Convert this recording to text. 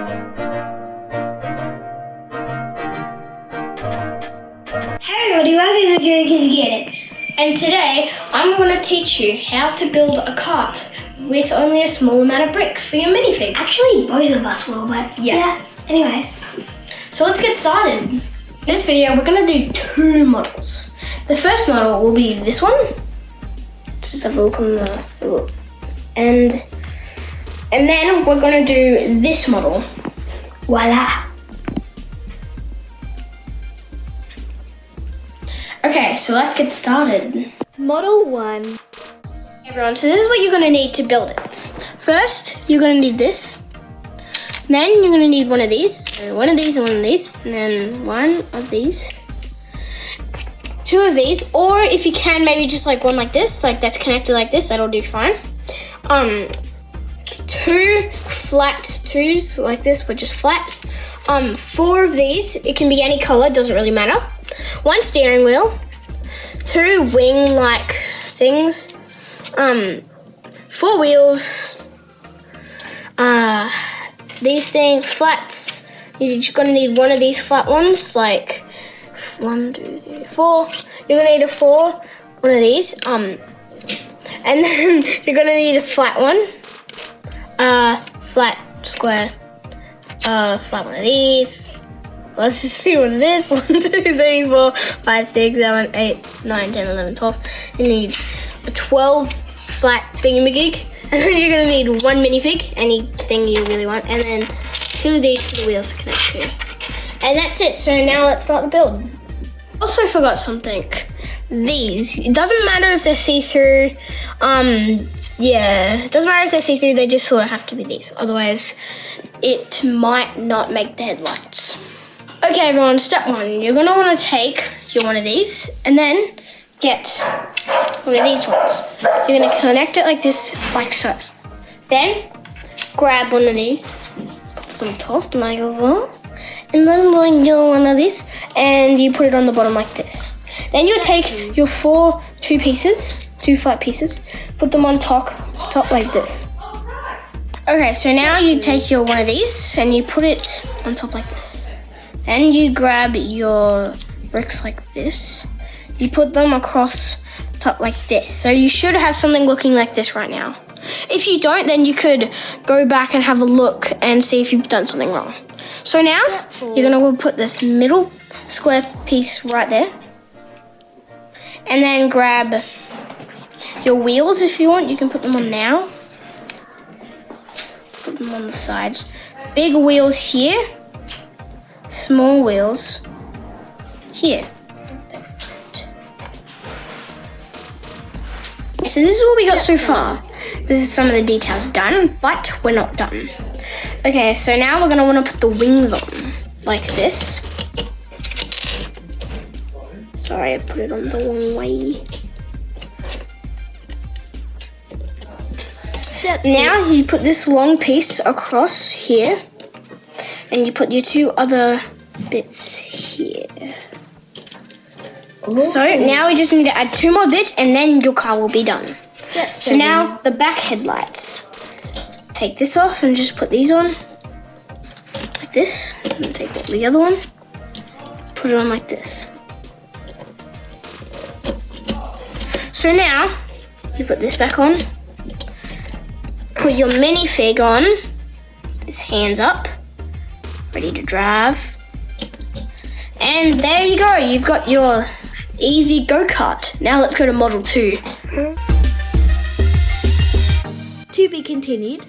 Hey everybody, welcome to Joey Kids Get It. And today, I'm going to teach you how to build a cart with only a small amount of bricks for your minifig. Actually, both of us will, but yeah. Anyways. So let's get started. In this video, we're going to do 2 models. The first model will be this one. Just have a look on the... And then we're going to do this model. Voila. Okay, so let's get started. Model 1. Hey everyone, so this is what you're going to need to build it. First, you're going to need this. Then you're going to need one of these, and one of these, and one of these, and then one of these. 2 of these, or if you can, maybe just like one like this, like that's connected like this, that'll do fine. 2 flat 2s like this, but just flat. 4 of these, it can be any color, doesn't really matter. 1 steering wheel, 2 wing-like things, 4 wheels, these things, flats. You're gonna need one of these flat ones, like 1, 2, 3, 4. You're gonna need a 4, one of these, and then you're gonna need a flat one, flat square, flat one of these. Let's just see what it is. 1, 2, 3, 4, 5, 6, 7, 8, 9, 10, 11, 12. You need a 12 flat thingamajig. And then you're gonna need 1 minifig, anything you really want. And then 2 of these for the wheels to connect to. And that's it. So now let's start the build. Also forgot something. These, it doesn't matter if they're see-through. Yeah, it doesn't matter if they're see-through, they just sort of have to be these. Otherwise, it might not make the headlights. Okay everyone, step 1, you're gonna wanna take your one of these and then get one of these ones. You're gonna connect it like this, like so. Then, grab one of these, put it on top like that, and then you one of these, and you put it on the bottom like this. Then you'll take your 4 2 flat pieces, put them on top like this. Okay, so now you take your one of these and you put it on top like this. Then you grab your bricks like this. You put them across top like this. So you should have something looking like this right now. If you don't, then you could go back and have a look and see if you've done something wrong. So now, you're gonna put this middle square piece right there. And then grab your wheels if you want. You can put them on now. Put them on the sides. Big wheels here. Small wheels here. So this is what we got so far. This is some of the details done, but we're not done. Okay, so now we're gonna wanna put the wings on, like this. Sorry, I put it on the wrong way. Now you put this long piece across here. And you put your 2 other bits here. Ooh. So now we just need to add 2 more bits and then your car will be done. So now the back headlights. Take this off and just put these on. Like this. And take the other one. Put it on like this. So now you put this back on. Put your minifig on. His hands up. Ready to drive. And there you go, you've got your easy go-kart. Now let's go to model 2. To be continued.